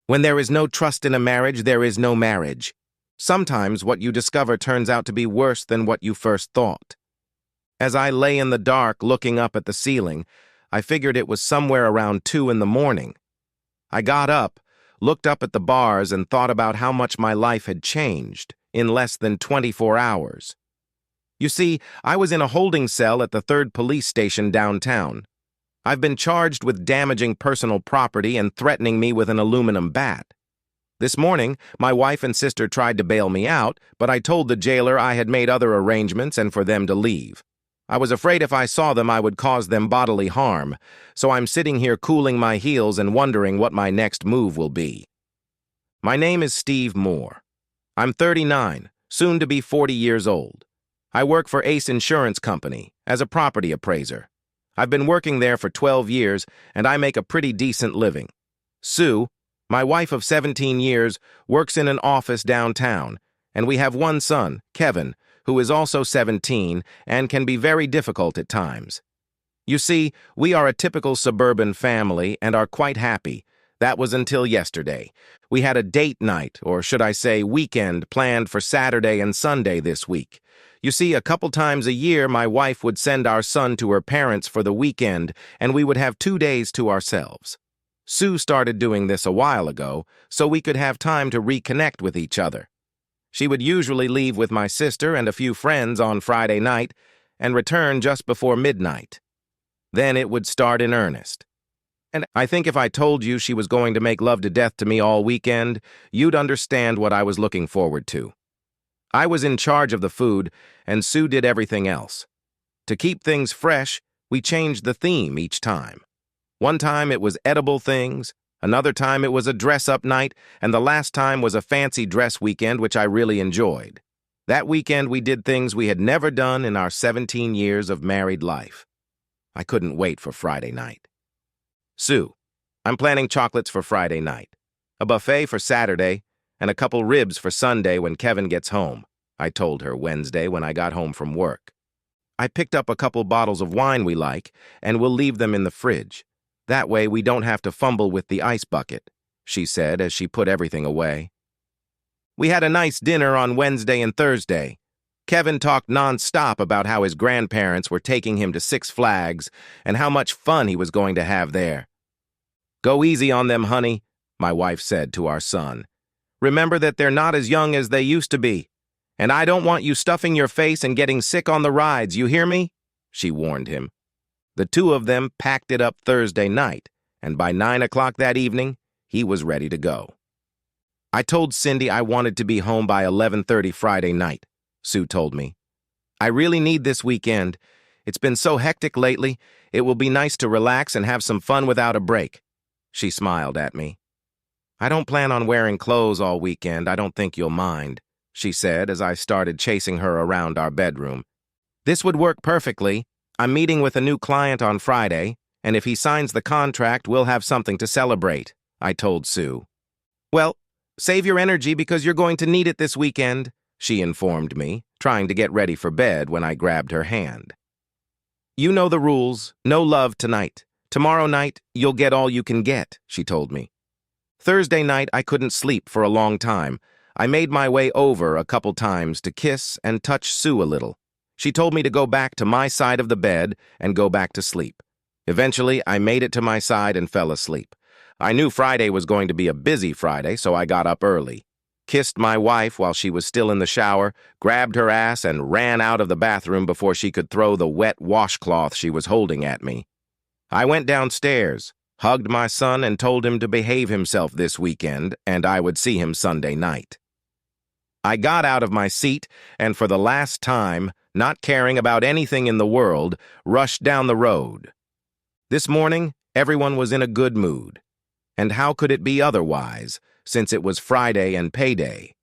When there is no trust in a marriage, there is no marriage. Sometimes what you discover turns out to be worse than what you first thought. As I lay in the dark looking up at the ceiling, I figured it was somewhere around 2 in the morning. I got up, looked up at the bars, and thought about how much my life had changed in less than 24 hours. You see, I was in a holding cell at the 3rd police station downtown. I've been charged with damaging personal property and threatening me with an aluminum bat. This morning, my wife and sister tried to bail me out, but I told the jailer I had made other arrangements and for them to leave. I was afraid if I saw them I would cause them bodily harm, so I'm sitting here cooling my heels and wondering what my next move will be. My name is Steve Moore. I'm 39, soon to be 40 years old. I work for Ace Insurance Company as a property appraiser. I've been working there for 12 years, and I make a pretty decent living. Sue, my wife of 17 years, works in an office downtown, and we have one son, Kevin, who is also 17 and can be very difficult at times. You see, we are a typical suburban family and are quite happy. That was until yesterday. We had a date night, or should I say weekend, planned for Saturday and Sunday this week. You see, a couple times a year, my wife would send our son to her parents for the weekend, and we would have 2 days to ourselves. Sue started doing this a while ago, so we could have time to reconnect with each other. She would usually leave with my sister and a few friends on Friday night and return just before midnight. Then it would start in earnest. And I think if I told you she was going to make love to death to me all weekend, you'd understand what I was looking forward to. I was in charge of the food, and Sue did everything else. To keep things fresh, we changed the theme each time. One time it was edible things, another time it was a dress-up night, and the last time was a fancy dress weekend, which I really enjoyed. That weekend we did things we had never done in our 17 years of married life. I couldn't wait for Friday night. Sue, I'm planning chocolates for Friday night, a buffet for Saturday, and a couple ribs for Sunday when Kevin gets home, I told her Wednesday when I got home from work. I picked up a couple bottles of wine we like, and we'll leave them in the fridge. That way we don't have to fumble with the ice bucket, she said as she put everything away. We had a nice dinner on Wednesday and Thursday. Kevin talked non-stop about how his grandparents were taking him to Six Flags and how much fun he was going to have there. "Go easy on them, honey," my wife said to our son. "Remember that they're not as young as they used to be. And I don't want you stuffing your face and getting sick on the rides, you hear me?" she warned him. The two of them packed it up Thursday night, and by 9 o'clock that evening, he was ready to go. I told Cindy I wanted to be home by 11:30 Friday night, Sue told me. "I really need this weekend. It's been so hectic lately, it will be nice to relax and have some fun without a break." She smiled at me. "I don't plan on wearing clothes all weekend. I don't think you'll mind," she said as I started chasing her around our bedroom. "This would work perfectly. I'm meeting with a new client on Friday, and if he signs the contract, we'll have something to celebrate," I told Sue. "Well, save your energy because you're going to need it this weekend," she informed me, trying to get ready for bed when I grabbed her hand. "You know the rules. No love tonight. Tomorrow night, you'll get all you can get," she told me. Thursday night, I couldn't sleep for a long time. I made my way over a couple times to kiss and touch Sue a little. She told me to go back to my side of the bed and go back to sleep. Eventually, I made it to my side and fell asleep. I knew Friday was going to be a busy Friday, so I got up early, kissed my wife while she was still in the shower, grabbed her ass, and ran out of the bathroom before she could throw the wet washcloth she was holding at me. I went downstairs, hugged my son, and told him to behave himself this weekend, and I would see him Sunday night. I got out of my seat and, for the last time, not caring about anything in the world, rushed down the road. This morning, everyone was in a good mood. And how could it be otherwise, since it was Friday and payday?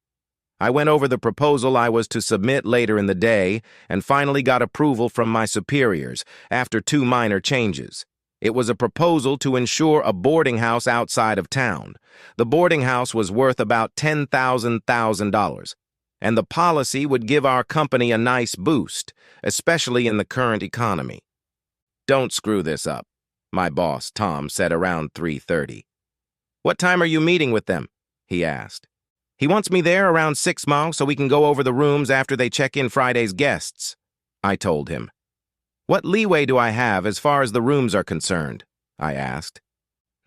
I went over the proposal I was to submit later in the day and finally got approval from my superiors after 2 minor changes. It was a proposal to insure a boarding house outside of town. The boarding house was worth about $10,000, and the policy would give our company a nice boost, especially in the current economy. "Don't screw this up," my boss, Tom, said around 3:30. What time are you meeting with them? He asked. He wants me there around 6 so we can go over the rooms after they check in Friday's guests, I told him. What leeway do I have as far as the rooms are concerned? I asked.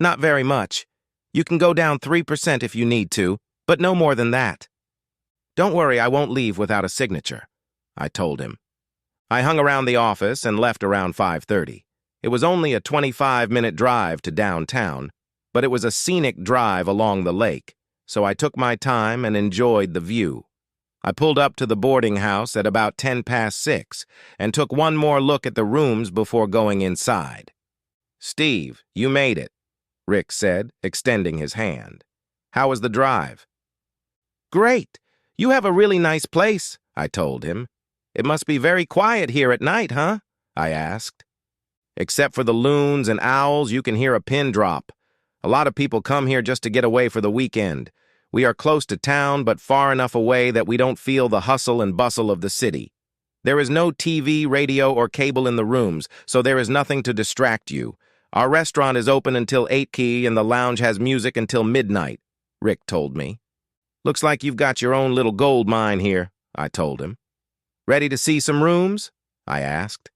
Not very much. You can go down 3% if you need to, but no more than that. Don't worry, I won't leave without a signature, I told him. I hung around the office and left around 5:30. It was only a 25-minute drive to downtown, but it was a scenic drive along the lake, so I took my time and enjoyed the view. I pulled up to the boarding house at about 6:10 and took one more look at the rooms before going inside. Steve, you made it, Rick said, extending his hand. How was the drive? Great. You have a really nice place, I told him. It must be very quiet here at night, huh? I asked. Except for the loons and owls, you can hear a pin drop. A lot of people come here just to get away for the weekend. We are close to town, but far enough away that we don't feel the hustle and bustle of the city. There is no TV, radio, or cable in the rooms, so there is nothing to distract you. Our restaurant is open until 8 and the lounge has music until midnight, Rick told me. Looks like you've got your own little gold mine here, I told him. Ready to see some rooms? I asked.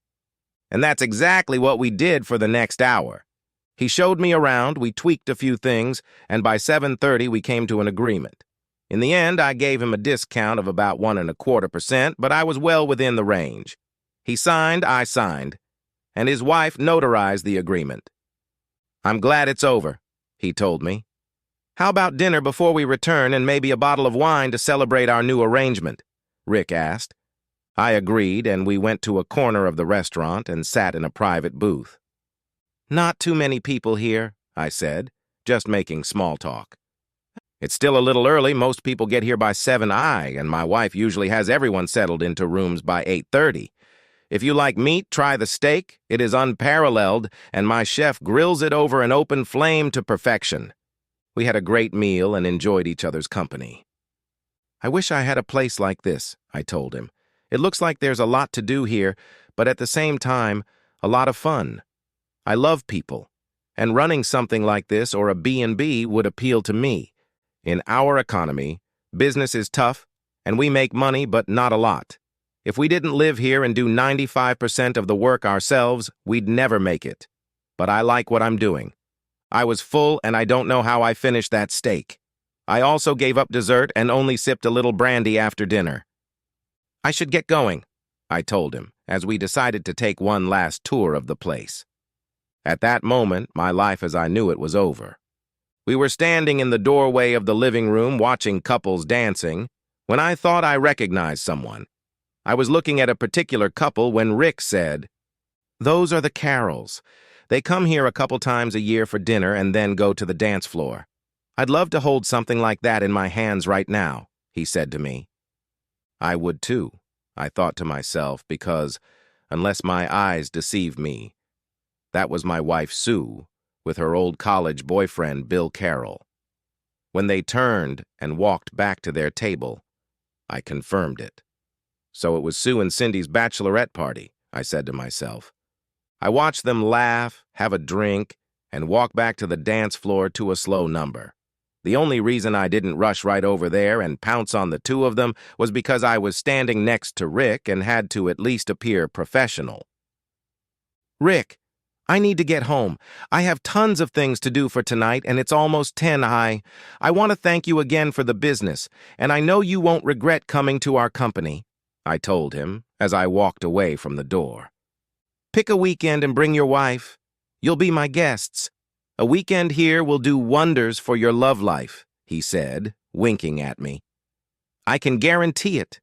And that's exactly what we did for the next hour. He showed me around, we tweaked a few things, and by 7:30 we came to an agreement. In the end, I gave him a discount of about 1.25%, but I was well within the range. He signed, I signed, and his wife notarized the agreement. I'm glad it's over, he told me. How about dinner before we return and maybe a bottle of wine to celebrate our new arrangement? Rick asked. I agreed, and we went to a corner of the restaurant and sat in a private booth. Not too many people here, I said, just making small talk. It's still a little early. Most people get here by 7, and my wife usually has everyone settled into rooms by 8:30. If you like meat, try the steak. It is unparalleled, and my chef grills it over an open flame to perfection. We had a great meal and enjoyed each other's company. I wish I had a place like this, I told him. It looks like there's a lot to do here, but at the same time, a lot of fun. I love people, and running something like this or a B&B would appeal to me. In our economy, business is tough, and we make money, but not a lot. If we didn't live here and do 95% of the work ourselves, we'd never make it. But I like what I'm doing. I was full, and I don't know how I finished that steak. I also gave up dessert and only sipped a little brandy after dinner. I should get going, I told him, as we decided to take one last tour of the place. At that moment, my life as I knew it was over. We were standing in the doorway of the living room watching couples dancing when I thought I recognized someone. I was looking at a particular couple when Rick said, "Those are the Carrolls. They come here a couple times a year for dinner and then go to the dance floor. I'd love to hold something like that in my hands right now," he said to me. I would too, I thought to myself, because, unless my eyes deceive me, that was my wife Sue with her old college boyfriend Bill Carroll. When they turned and walked back to their table, I confirmed it. So it was Sue and Cindy's bachelorette party, I said to myself. I watched them laugh, have a drink, and walk back to the dance floor to a slow number. The only reason I didn't rush right over there and pounce on the two of them was because I was standing next to Rick and had to at least appear professional. Rick, I need to get home. I have tons of things to do for tonight, and it's almost 10. I want to thank you again for the business, and I know you won't regret coming to our company, I told him as I walked away from the door. Pick a weekend and bring your wife. You'll be my guests. A weekend here will do wonders for your love life, he said, winking at me. I can guarantee it.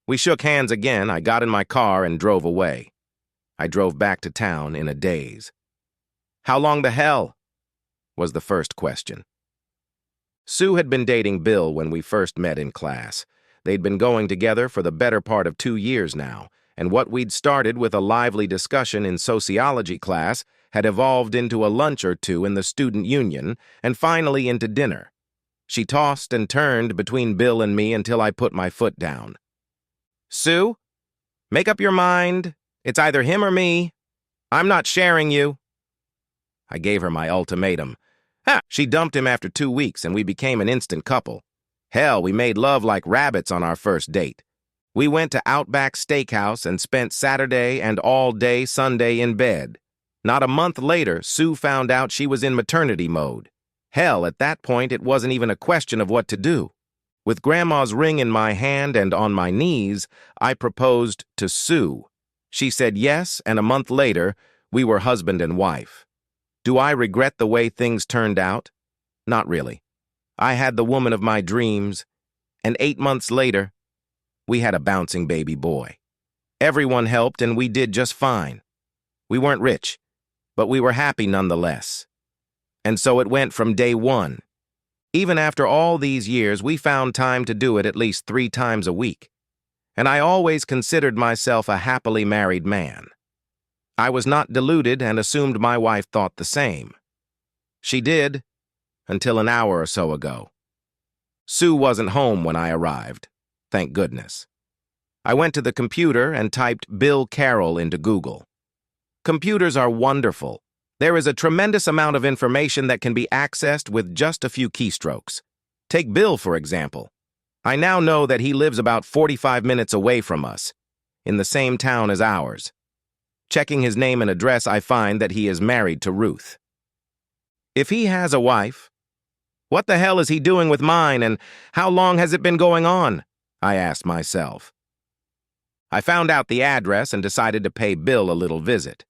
We shook hands again. I got in my car and drove away. I drove back to town in a daze. How long the hell? Was the first question. Sue had been dating Bill when we first met in class. They'd been going together for the better part of 2 years now, and what we'd started with a lively discussion in sociology class had evolved into a lunch or two in the student union, and finally into dinner. She tossed and turned between Bill and me until I put my foot down. Sue, make up your mind. It's either him or me. I'm not sharing you. I gave her my ultimatum, Ha! She dumped him after 2 weeks, and we became an instant couple. Hell, we made love like rabbits on our first date. We went to Outback Steakhouse and spent Saturday and all day Sunday in bed. Not a month later, Sue found out she was in maternity mode. Hell, at that point, it wasn't even a question of what to do. With Grandma's ring in my hand and on my knees, I proposed to Sue. She said yes, and a month later, we were husband and wife. Do I regret the way things turned out? Not really. I had the woman of my dreams, and 8 months later, we had a bouncing baby boy. Everyone helped, and we did just fine. We weren't rich, but we were happy nonetheless. And so it went from day one. Even after all these years, we found time to do it at least 3 times a week. And I always considered myself a happily married man. I was not deluded and assumed my wife thought the same. She did, until an hour or so ago. Sue wasn't home when I arrived. Thank goodness. I went to the computer and typed Bill Carroll into Google. Computers are wonderful. There is a tremendous amount of information that can be accessed with just a few keystrokes. Take Bill, for example. I now know that he lives about 45 minutes away from us, in the same town as ours. Checking his name and address, I find that he is married to Ruth. If he has a wife, what the hell is he doing with mine, and how long has it been going on? I asked myself. I found out the address and decided to pay Bill a little visit.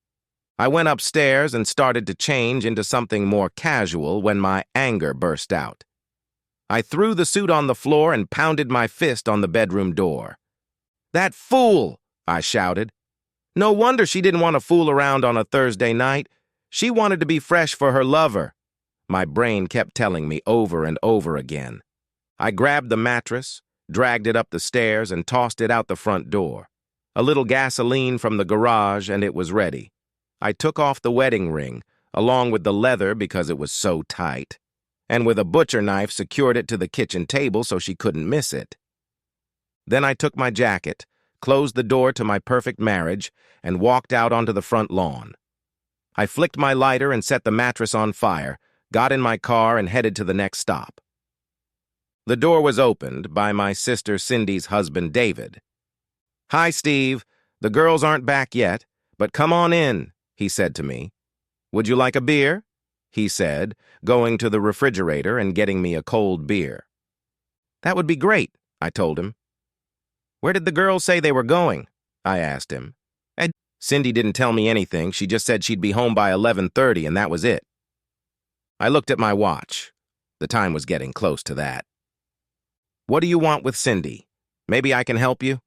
I went upstairs and started to change into something more casual when my anger burst out. I threw the suit on the floor and pounded my fist on the bedroom door. "That fool!" I shouted. No wonder she didn't want to fool around on a Thursday night. She wanted to be fresh for her lover. My brain kept telling me over and over again. I grabbed the mattress, dragged it up the stairs, and tossed it out the front door. A little gasoline from the garage, and it was ready. I took off the wedding ring, along with the leather because it was so tight, and with a butcher knife secured it to the kitchen table so she couldn't miss it. Then I took my jacket, closed the door to my perfect marriage, and walked out onto the front lawn. I flicked my lighter and set the mattress on fire, got in my car, and headed to the next stop. The door was opened by my sister Cindy's husband, David. "Hi, Steve. The girls aren't back yet, but come on in," he said to me. "Would you like a beer?" he said, going to the refrigerator and getting me a cold beer. "That would be great," I told him. "Where did the girls say they were going?" I asked him. Cindy didn't tell me anything. She just said she'd be home by 11:30, and that was it. I looked at my watch. The time was getting close to that. "What do you want with Cindy? Maybe I can help you?"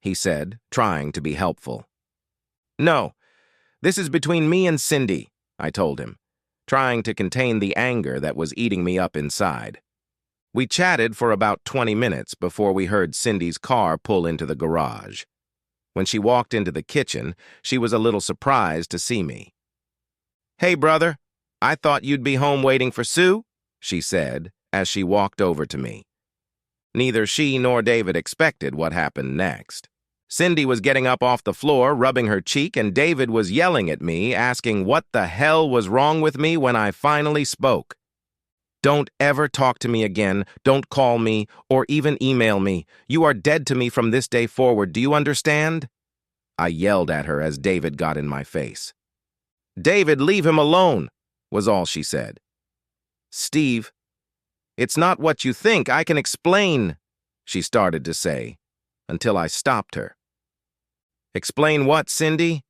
he said, trying to be helpful. "No, this is between me and Cindy," I told him, trying to contain the anger that was eating me up inside. We chatted for about 20 minutes before we heard Cindy's car pull into the garage. When she walked into the kitchen, she was a little surprised to see me. "Hey, brother, I thought you'd be home waiting for Sue," she said as she walked over to me. Neither she nor David expected what happened next. Cindy was getting up off the floor, rubbing her cheek, and David was yelling at me, asking what the hell was wrong with me when I finally spoke. "Don't ever talk to me again, don't call me, or even email me. You are dead to me from this day forward, do you understand?" I yelled at her as David got in my face. "David, leave him alone," was all she said. "Steve, it's not what you think, I can explain," she started to say, until I stopped her. "Explain what, Cindy?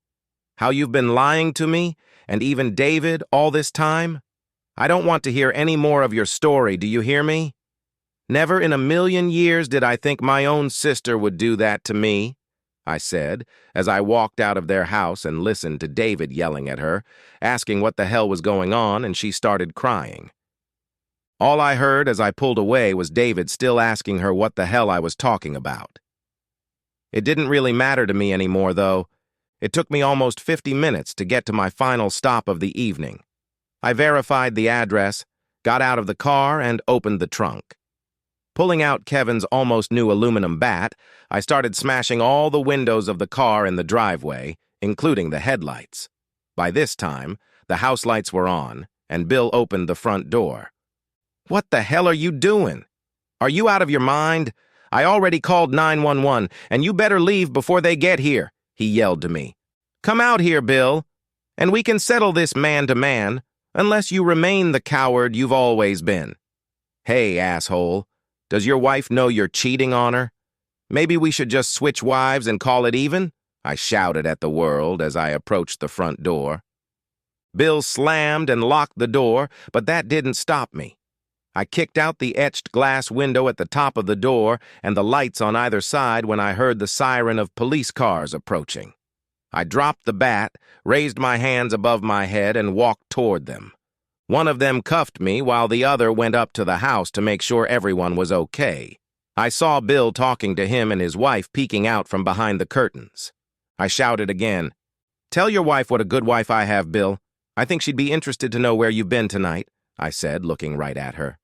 How you've been lying to me, and even David, all this time? I don't want to hear any more of your story, do you hear me? Never in a million years did I think my own sister would do that to me," I said, as I walked out of their house and listened to David yelling at her, asking what the hell was going on, and she started crying. All I heard as I pulled away was David still asking her what the hell I was talking about. It didn't really matter to me anymore, though. It took me almost 50 minutes to get to my final stop of the evening. I verified the address, got out of the car, and opened the trunk. Pulling out Kevin's almost new aluminum bat, I started smashing all the windows of the car in the driveway, including the headlights. By this time, the house lights were on, and Bill opened the front door. "What the hell are you doing? Are you out of your mind? I already called 911, and you better leave before they get here," he yelled to me. "Come out here, Bill, and we can settle this man to man, unless you remain the coward you've always been." "Hey, asshole, does your wife know you're cheating on her? Maybe we should just switch wives and call it even?" I shouted at the world as I approached the front door. Bill slammed and locked the door, but that didn't stop me. I kicked out the etched glass window at the top of the door and the lights on either side when I heard the siren of police cars approaching. I dropped the bat, raised my hands above my head, and walked toward them. One of them cuffed me while the other went up to the house to make sure everyone was okay. I saw Bill talking to him and his wife peeking out from behind the curtains. I shouted again, "Tell your wife what a good wife I have, Bill. I think she'd be interested to know where you've been tonight," I said, looking right at her.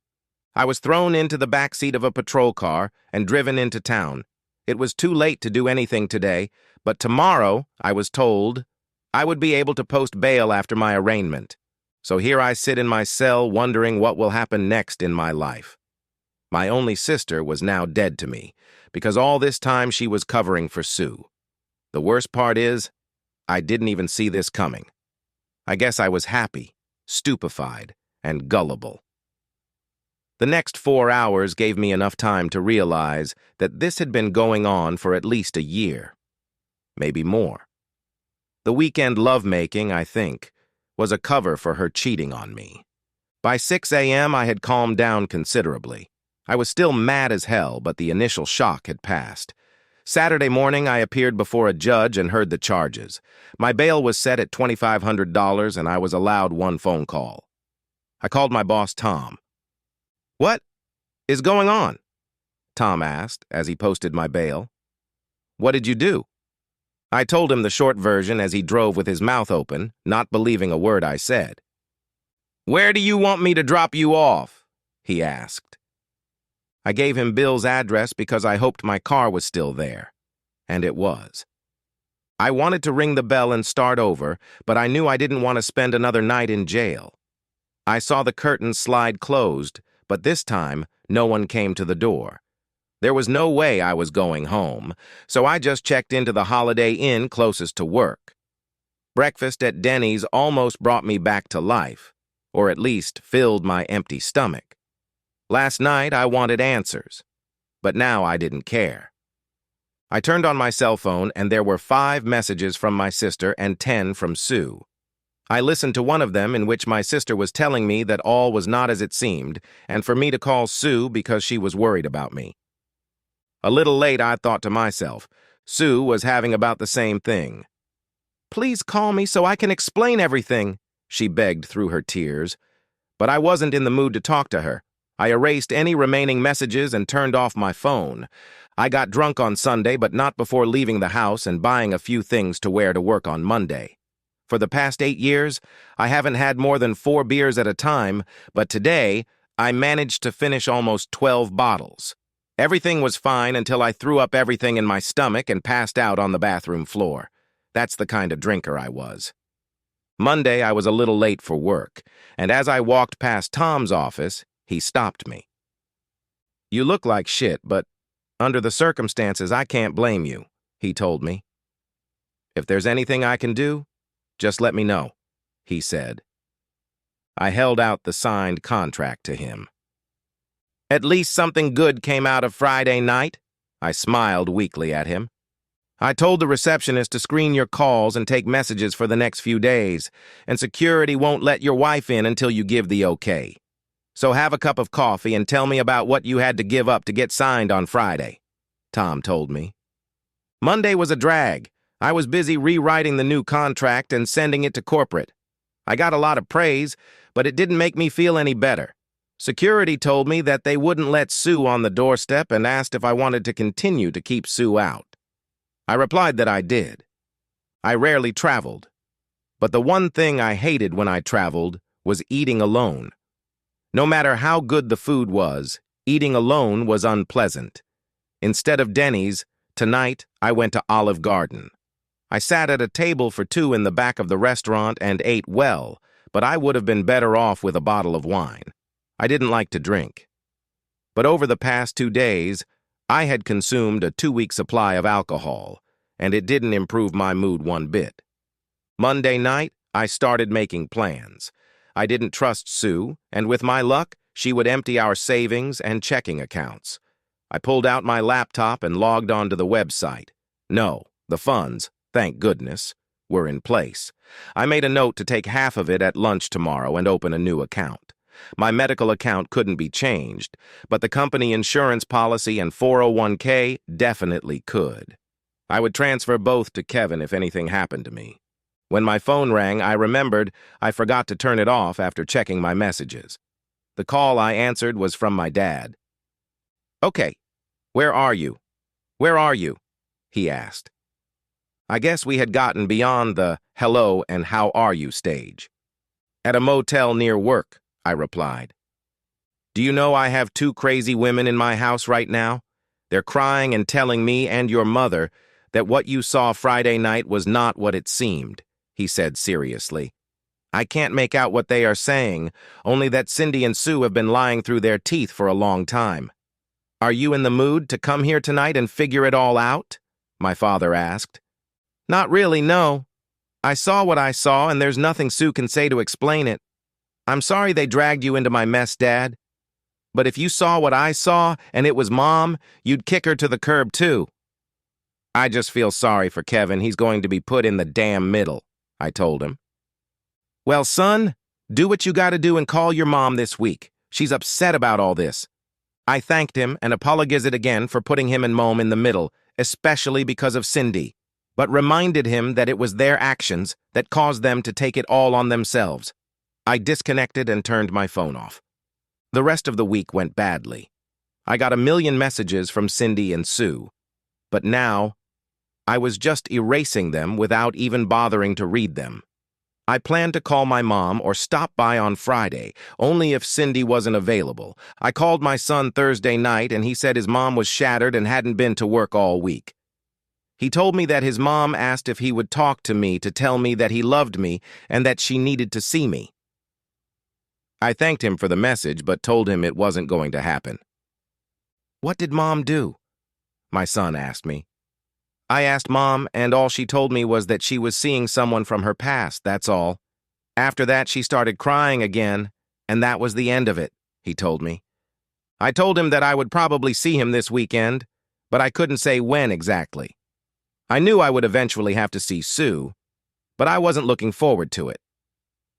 I was thrown into the back seat of a patrol car and driven into town. It was too late to do anything today, but tomorrow, I was told, I would be able to post bail after my arraignment. So here I sit in my cell wondering what will happen next in my life. My only sister was now dead to me, because all this time she was covering for Sue. The worst part is, I didn't even see this coming. I guess I was happy, stupefied, and gullible. The next 4 hours gave me enough time to realize that this had been going on for at least a year. Maybe more. The weekend lovemaking, I think, was a cover for her cheating on me. By 6 a.m., I had calmed down considerably. I was still mad as hell, but the initial shock had passed. Saturday morning, I appeared before a judge and heard the charges. My bail was set at $2,500, and I was allowed one phone call. I called my boss, Tom. "What is going on?" Tom asked as he posted my bail. "What did you do?" I told him the short version as he drove with his mouth open, not believing a word I said. "Where do you want me to drop you off?" he asked. I gave him Bill's address because I hoped my car was still there, and it was. I wanted to ring the bell and start over, but I knew I didn't want to spend another night in jail. I saw the curtains slide closed, but this time no one came to the door. There was no way I was going home, so I just checked into the Holiday Inn closest to work. Breakfast at Denny's almost brought me back to life, or at least filled my empty stomach. Last night I wanted answers, but now I didn't care. I turned on my cell phone and there were 5 messages from my sister and 10 from Sue. I listened to one of them in which my sister was telling me that all was not as it seemed, and for me to call Sue because she was worried about me. A little late, I thought to myself, Sue was having about the same thing. "Please call me so I can explain everything," she begged through her tears. But I wasn't in the mood to talk to her. I erased any remaining messages and turned off my phone. I got drunk on Sunday, but not before leaving the house and buying a few things to wear to work on Monday. For the past 8 years, I haven't had more than 4 beers at a time, but today, I managed to finish almost 12 bottles. Everything was fine until I threw up everything in my stomach and passed out on the bathroom floor. That's the kind of drinker I was. Monday, I was a little late for work, and as I walked past Tom's office, he stopped me. "You look like shit, but under the circumstances, I can't blame you," he told me. "If there's anything I can do, just let me know," he said. I held out the signed contract to him. "At least something good came out of Friday night?" I smiled weakly at him. "I told the receptionist to screen your calls and take messages for the next few days, and security won't let your wife in until you give the okay. So have a cup of coffee and tell me about what you had to give up to get signed on Friday," Tom told me. Monday was a drag. I was busy rewriting the new contract and sending it to corporate. I got a lot of praise, but it didn't make me feel any better. Security told me that they wouldn't let Sue on the doorstep and asked if I wanted to continue to keep Sue out. I replied that I did. I rarely traveled, but the one thing I hated when I traveled was eating alone. No matter how good the food was, eating alone was unpleasant. Instead of Denny's, tonight I went to Olive Garden. I sat at a table for 2 in the back of the restaurant and ate well, but I would have been better off with a bottle of wine. I didn't like to drink. But over the past 2 days, I had consumed a 2-week supply of alcohol, and it didn't improve my mood one bit. Monday night, I started making plans. I didn't trust Sue, and with my luck, she would empty our savings and checking accounts. I pulled out my laptop and logged onto the website. No, the funds, thank goodness, were in place. I made a note to take half of it at lunch tomorrow and open a new account. My medical account couldn't be changed, but the company insurance policy and 401k definitely could. I would transfer both to Kevin if anything happened to me. When my phone rang, I remembered I forgot to turn it off after checking my messages. The call I answered was from my dad. "Okay, where are you? Where are you?" he asked. I guess we had gotten beyond the hello and how are you stage. "At a motel near work," I replied. "Do you know I have 2 crazy women in my house right now? They're crying and telling me and your mother that what you saw Friday night was not what it seemed," he said seriously. "I can't make out what they are saying, only that Cindy and Sue have been lying through their teeth for a long time. Are you in the mood to come here tonight and figure it all out?" my father asked. "Not really, no. I saw what I saw, and there's nothing Sue can say to explain it. I'm sorry they dragged you into my mess, Dad. But if you saw what I saw, and it was Mom, you'd kick her to the curb, too." "I just feel sorry for Kevin. He's going to be put in the damn middle," I told him. "Well, son, do what you gotta do and call your mom this week. She's upset about all this." I thanked him and apologized again for putting him and Mom in the middle, especially because of Cindy, but reminded him that it was their actions that caused them to take it all on themselves. I disconnected and turned my phone off. The rest of the week went badly. I got a million messages from Cindy and Sue, but now I was just erasing them without even bothering to read them. I planned to call my mom or stop by on Friday, only if Cindy wasn't available. I called my son Thursday night, and he said his mom was shattered and hadn't been to work all week. He told me that his mom asked if he would talk to me to tell me that he loved me and that she needed to see me. I thanked him for the message, but told him it wasn't going to happen. "What did Mom do?" my son asked me. I asked Mom, and all she told me was that she was seeing someone from her past, that's all. After that, she started crying again, and that was the end of it, he told me. I told him that I would probably see him this weekend, but I couldn't say when exactly. I knew I would eventually have to see Sue, but I wasn't looking forward to it.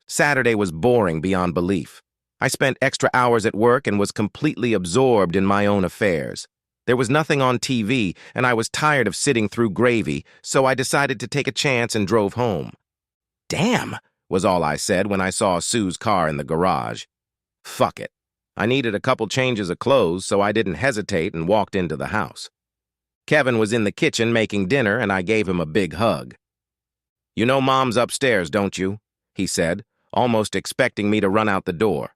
Saturday was boring beyond belief. I spent extra hours at work and was completely absorbed in my own affairs. There was nothing on TV, and I was tired of sitting through gravy, so I decided to take a chance and drove home. "Damn," was all I said when I saw Sue's car in the garage. Fuck it. I needed a couple changes of clothes, so I didn't hesitate and walked into the house. Kevin was in the kitchen making dinner, and I gave him a big hug. "You know Mom's upstairs, don't you?" he said, almost expecting me to run out the door.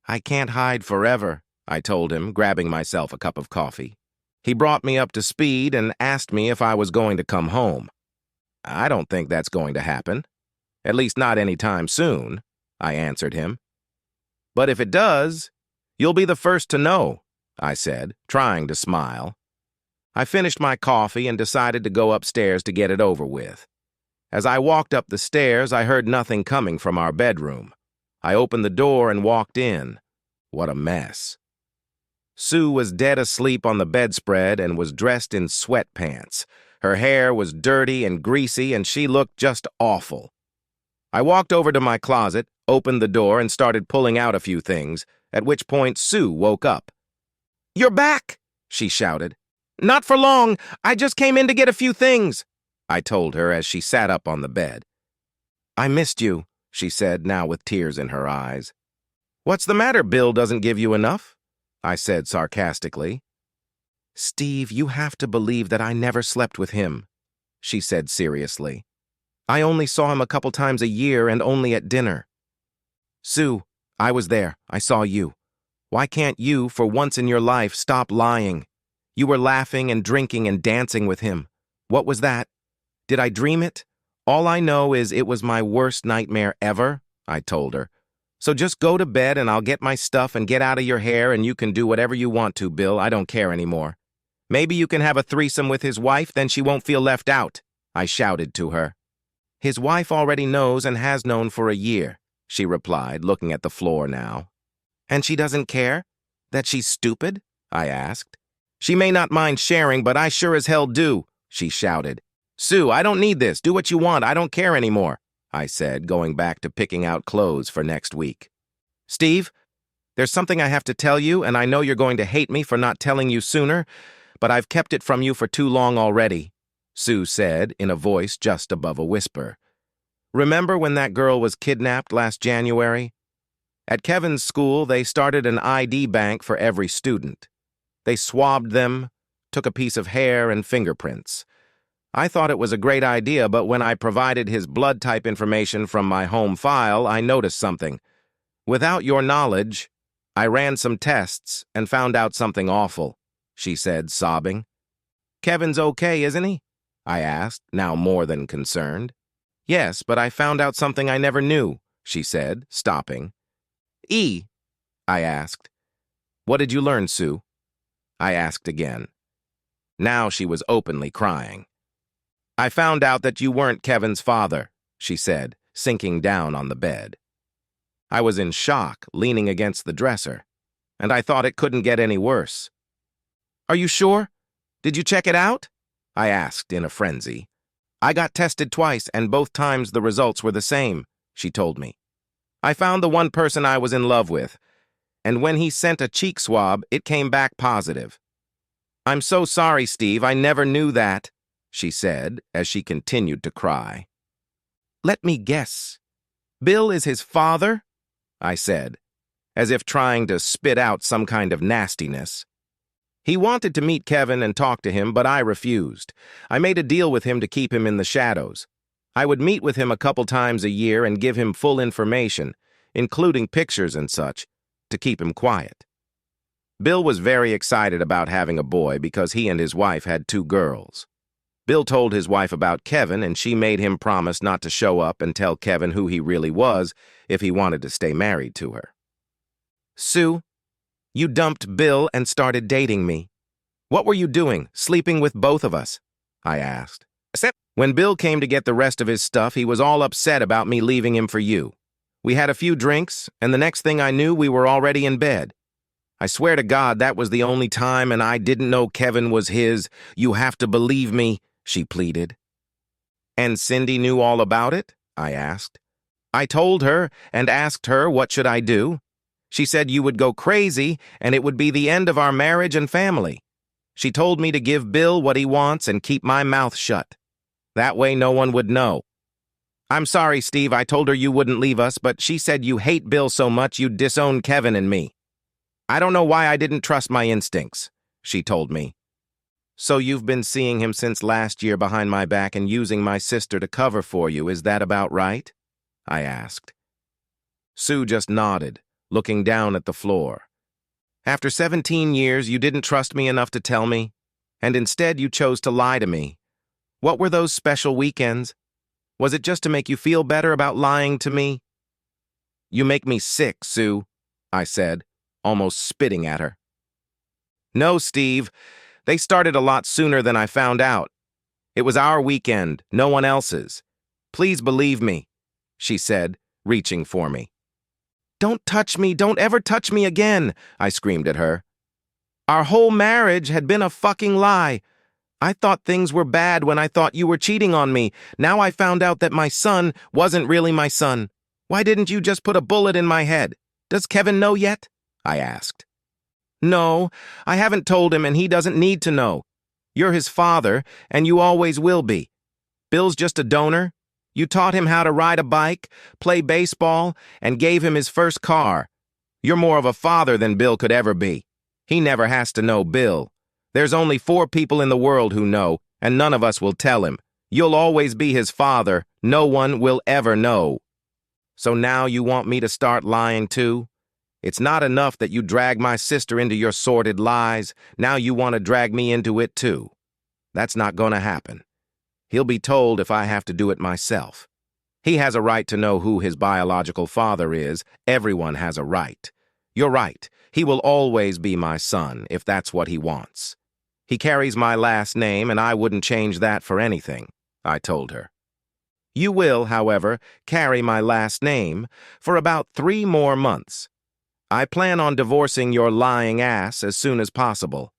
"I can't hide forever," I told him, grabbing myself a cup of coffee. He brought me up to speed and asked me if I was going to come home. "I don't think that's going to happen. At least not any time soon," I answered him. "But if it does, you'll be the first to know," I said, trying to smile. I finished my coffee and decided to go upstairs to get it over with. As I walked up the stairs, I heard nothing coming from our bedroom. I opened the door and walked in. What a mess. Sue was dead asleep on the bedspread and was dressed in sweatpants. Her hair was dirty and greasy, and she looked just awful. I walked over to my closet, opened the door, and started pulling out a few things, at which point Sue woke up. "You're back!" she shouted. "Not for long. I just came in to get a few things," I told her as she sat up on the bed. "I missed you," she said, now with tears in her eyes. "What's the matter? Bill doesn't give you enough?" I said sarcastically. "Steve, you have to believe that I never slept with him," she said seriously. "I only saw him a couple times a year and only at dinner." "Sue, I was there. I saw you. Why can't you, for once in your life, stop lying? You were laughing and drinking and dancing with him. What was that? Did I dream it? All I know is it was my worst nightmare ever," I told her. So just go to bed and I'll get my stuff and get out of your hair and you can do whatever you want to, Bill. I don't care anymore. Maybe you can have a threesome with his wife, then she won't feel left out, I shouted to her. His wife already knows and has known for a year, she replied, looking at the floor now. And she doesn't care? That she's stupid? I asked. She may not mind sharing, but I sure as hell do, she shouted. Sue, I don't need this. Do what you want. I don't care anymore, I said, going back to picking out clothes for next week. Steve, there's something I have to tell you, and I know you're going to hate me for not telling you sooner, but I've kept it from you for too long already, Sue said in a voice just above a whisper. Remember when that girl was kidnapped last January? At Kevin's school, they started an ID bank for every student. They swabbed them, took a piece of hair and fingerprints. I thought it was a great idea, but when I provided his blood type information from my home file, I noticed something. Without your knowledge, I ran some tests and found out something awful, she said, sobbing. Kevin's okay, isn't he? I asked, now more than concerned. Yes, but I found out something I never knew, she said, stopping. I asked. What did you learn, Sue? I asked again. Now she was openly crying. I found out that you weren't Kevin's father, she said, sinking down on the bed. I was in shock, leaning against the dresser, and I thought it couldn't get any worse. Are you sure? Did you check it out? I asked in a frenzy. I got tested twice, and both times the results were the same, she told me. I found the one person I was in love with, and when he sent a cheek swab, it came back positive. I'm so sorry, Steve, I never knew that, she said as she continued to cry. Let me guess. Bill is his father? I said, as if trying to spit out some kind of nastiness. He wanted to meet Kevin and talk to him, but I refused. I made a deal with him to keep him in the shadows. I would meet with him a couple times a year and give him full information, including pictures and such, to keep him quiet. Bill was very excited about having a boy because he and his wife had 2 girls. Bill told his wife about Kevin, and she made him promise not to show up and tell Kevin who he really was if he wanted to stay married to her. Sue, you dumped Bill and started dating me. What were you doing, sleeping with both of us? I asked. When Bill came to get the rest of his stuff, he was all upset about me leaving him for you. We had a few drinks, and the next thing I knew, we were already in bed. I swear to God that was the only time, and I didn't know Kevin was his. You have to believe me, she pleaded. And Cindy knew all about it? I asked. I told her and asked her what should I do. She said you would go crazy, and it would be the end of our marriage and family. She told me to give Bill what he wants and keep my mouth shut. That way no one would know. I'm sorry, Steve, I told her you wouldn't leave us, but she said you hate Bill so much you'd disown Kevin and me. I don't know why I didn't trust my instincts, she told me. So you've been seeing him since last year behind my back and using my sister to cover for you, is that about right? I asked. Sue just nodded, looking down at the floor. After 17 years, you didn't trust me enough to tell me, and instead you chose to lie to me. What were those special weekends? Was it just to make you feel better about lying to me? You make me sick, Sue, I said, almost spitting at her. No, Steve, they started a lot sooner than I found out. It was our weekend, no one else's. Please believe me, she said, reaching for me. Don't touch me, don't ever touch me again, I screamed at her. Our whole marriage had been a fucking lie. I thought things were bad when I thought you were cheating on me. Now I found out that my son wasn't really my son. Why didn't you just put a bullet in my head? Does Kevin know yet? I asked. No, I haven't told him and he doesn't need to know. You're his father, and you always will be. Bill's just a donor. You taught him how to ride a bike, play baseball, and gave him his first car. You're more of a father than Bill could ever be. He never has to know Bill. There's only 4 people in the world who know, and none of us will tell him. You'll always be his father. No one will ever know. So now you want me to start lying too? It's not enough that you drag my sister into your sordid lies. Now you want to drag me into it too. That's not going to happen. He'll be told if I have to do it myself. He has a right to know who his biological father is. Everyone has a right. You're right. He will always be my son, if that's what he wants. He carries my last name, and I wouldn't change that for anything, I told her. You will, however, carry my last name for about 3 more months. I plan on divorcing your lying ass as soon as possible.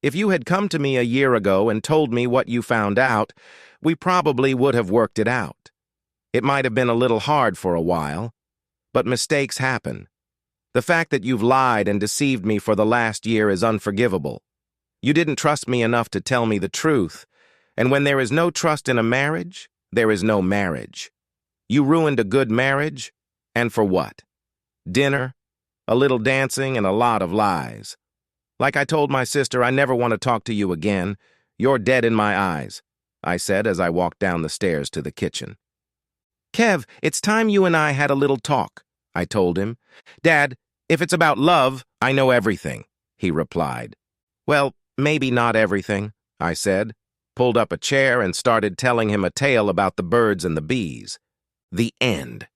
If you had come to me a year ago and told me what you found out, we probably would have worked it out. It might have been a little hard for a while, but mistakes happen. The fact that you've lied and deceived me for the last year is unforgivable. You didn't trust me enough to tell me the truth, and when there is no trust in a marriage, there is no marriage. You ruined a good marriage, and for what? Dinner, a little dancing, and a lot of lies. Like I told my sister, I never want to talk to you again. You're dead in my eyes, I said as I walked down the stairs to the kitchen. Kev, it's time you and I had a little talk, I told him. Dad, if it's about love, I know everything, he replied. Well, maybe not everything, I said, pulled up a chair and started telling him a tale about the birds and the bees. The end.